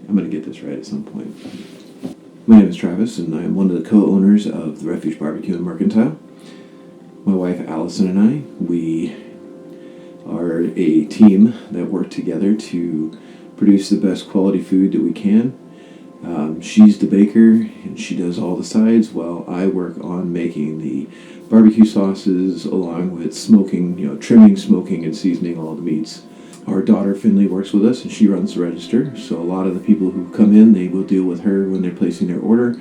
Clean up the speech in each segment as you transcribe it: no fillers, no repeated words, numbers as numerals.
I'm going to get this right at some point. My name is Travis, and I am one of the co-owners of the Refuge BBQ and Mercantile. My wife Allison and I, we are a team that work together to produce the best quality food that we can. She's the baker, and she does all the sides, while I work on making the barbecue sauces, along with smoking, trimming, smoking, and seasoning all the meats. Our daughter Finley works with us, and she runs the register, so a lot of the people who come in, they will deal with her when they're placing their order.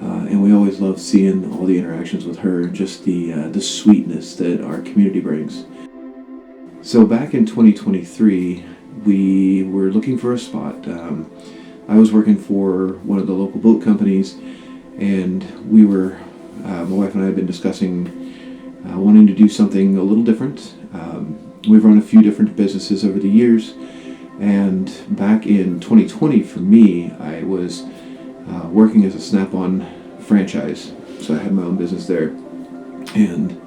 And we always love seeing all the interactions with her, just the sweetness that our community brings. So back in 2023, we were looking for a spot. I was working for one of the local boat companies, and my wife and I have been discussing wanting to do something a little different. We've run a few different businesses over the years, and back in 2020 for me, I was working as a Snap-on franchise, so I had my own business there. And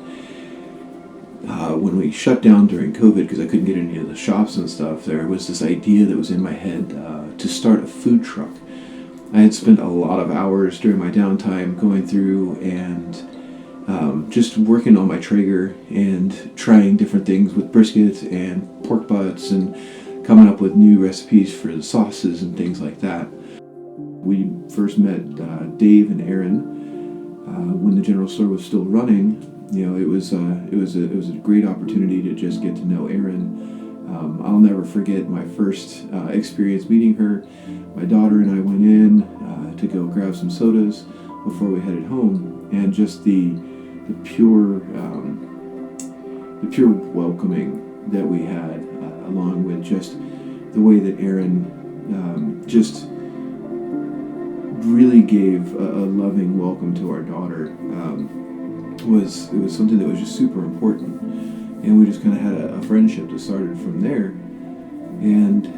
when we shut down during COVID, because I couldn't get any of the shops and stuff, there was this idea that was in my head to start a food truck. I had spent a lot of hours during my downtime going through and just working on my Traeger and trying different things with brisket and pork butts and coming up with new recipes for the sauces and things like that. We first met Dave and Aaron when the general store was still running. It was a great opportunity to just get to know Aaron. I'll never forget my first experience meeting her. My daughter and I went in to go grab some sodas before we headed home, and just the pure welcoming that we had, along with just the way that Aaron just really gave a loving welcome to our daughter. It was something that was just super important, and we just kind of had a friendship that started from there. And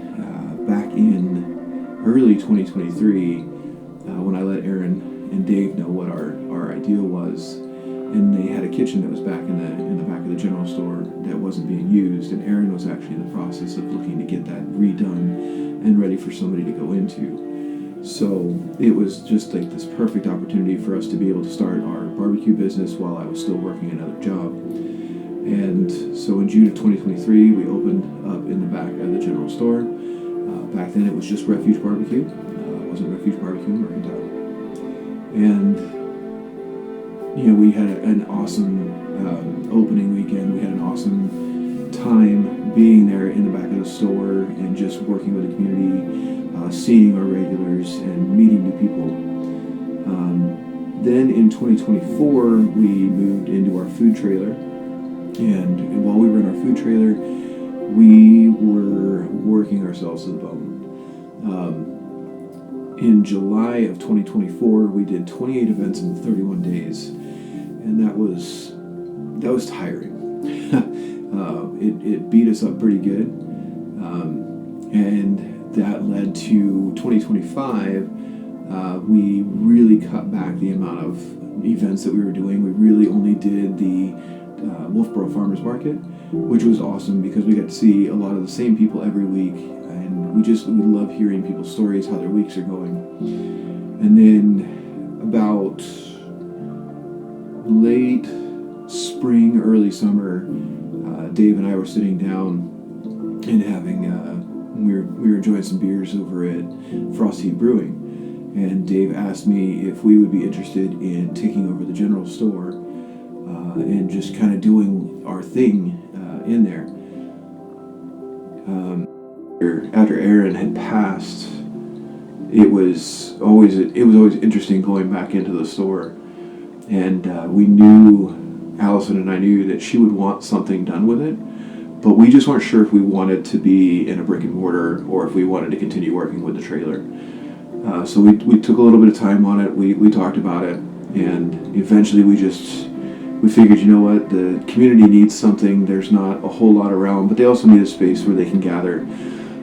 back in early 2023, when I let Aaron and Dave know what our idea was, and they had a kitchen that was back in the back of the general store that wasn't being used, and Aaron was actually in the process of looking to get that redone and ready for somebody to go into. So it was just like this perfect opportunity for us to be able to start our barbecue business while I was still working another job. And so in June of 2023, we opened up in the back of the general store. Back then it was just Refuge BBQ. It wasn't Refuge BBQ and Mercantile. And we had an awesome opening weekend. We had an awesome time being there in the back of the store and just working with the community, seeing our regulars and meeting new people. Then in 2024, we moved into our food trailer. And while we were in our food trailer, we were working ourselves to the bone. In July of 2024, we did 28 events in 31 days. And that was tiring. It beat us up pretty good. And that led to 2025. We really cut back the amount of events that we were doing. We really only did the Wolfboro Farmers Market, which was awesome because we got to see a lot of the same people every week, and we love hearing people's stories, how their weeks are going. And then about late spring, early summer, Dave and I were sitting down and having we were enjoying some beers over at Frosty Brewing, and Dave asked me if we would be interested in taking over the general store and just kind of doing our thing in there. After Aaron had passed, it was always interesting going back into the store, and Allison and I knew that she would want something done with it, but we just weren't sure if we wanted to be in a brick and mortar or if we wanted to continue working with the trailer. So we took a little bit of time on it. We talked about it, and eventually we figured, you know what, the community needs something. There's not a whole lot around, but they also need a space where they can gather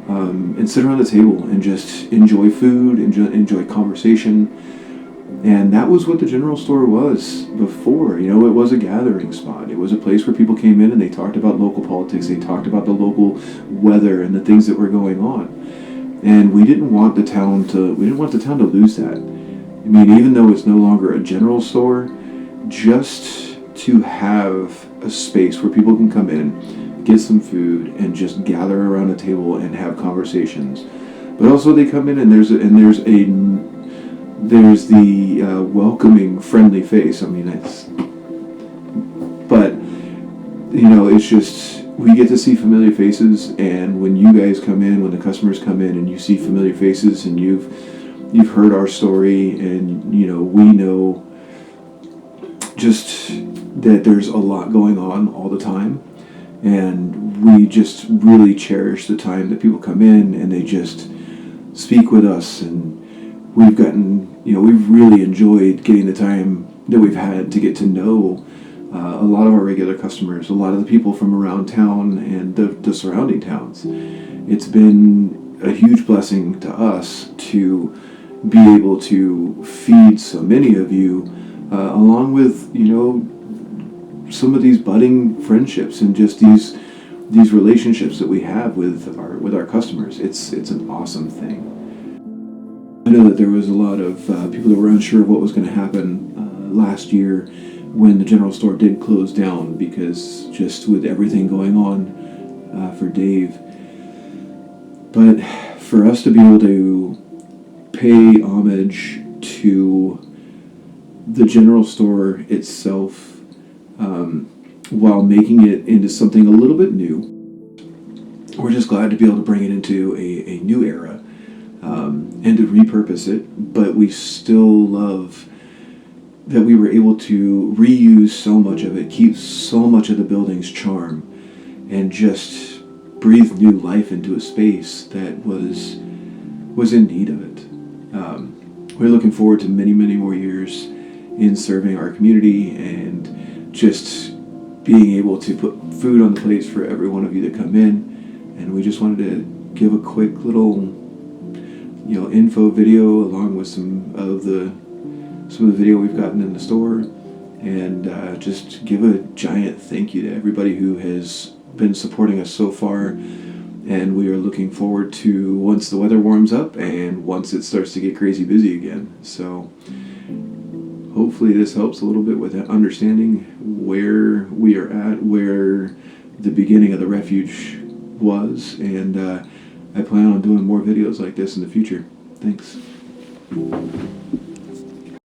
and sit around the table and just enjoy food, enjoy conversation. And that was what the general store was before. It was a gathering spot. It was a place where people came in and they talked about local politics. They talked about the local weather and the things that were going on. And we didn't want the town to lose that. I mean, even though it's no longer a general store, just to have a space where people can come in, get some food, and just gather around a table and have conversations. But also they come in and there's the welcoming, friendly face. I mean, but it's just, we get to see familiar faces, and when you guys come in, when the customers come in and you see familiar faces and you've heard our story, and we know just that there's a lot going on all the time, and we just really cherish the time that people come in and they just speak with us, and we've really enjoyed getting the time that we've had to get to know a lot of our regular customers, a lot of the people from around town and the surrounding towns. It's been a huge blessing to us to be able to feed so many of you, along with some of these budding friendships and just these relationships that we have with our customers. It's an awesome thing. I know that there was a lot of people that were unsure of what was going to happen last year when the general store did close down, because just with everything going on for Dave. But for us to be able to pay homage to the general store itself, while making it into something a little bit new, we're just glad to be able to bring it into a new era, and to repurpose it. But we still love that we were able to reuse so much of it, keep so much of the building's charm, and just breathe new life into a space that was in need of it. We're looking forward to many, many more years in serving our community and just being able to put food on the plates for every one of you that come in. And we just wanted to give a quick little info video along with some of the video we've gotten in the store, and just give a giant thank you to everybody who has been supporting us so far. And we are looking forward to once the weather warms up and once it starts to get crazy busy again. So hopefully this helps a little bit with understanding where we are at, where the beginning of the Refuge was, and I plan on doing more videos like this in the future. Thanks.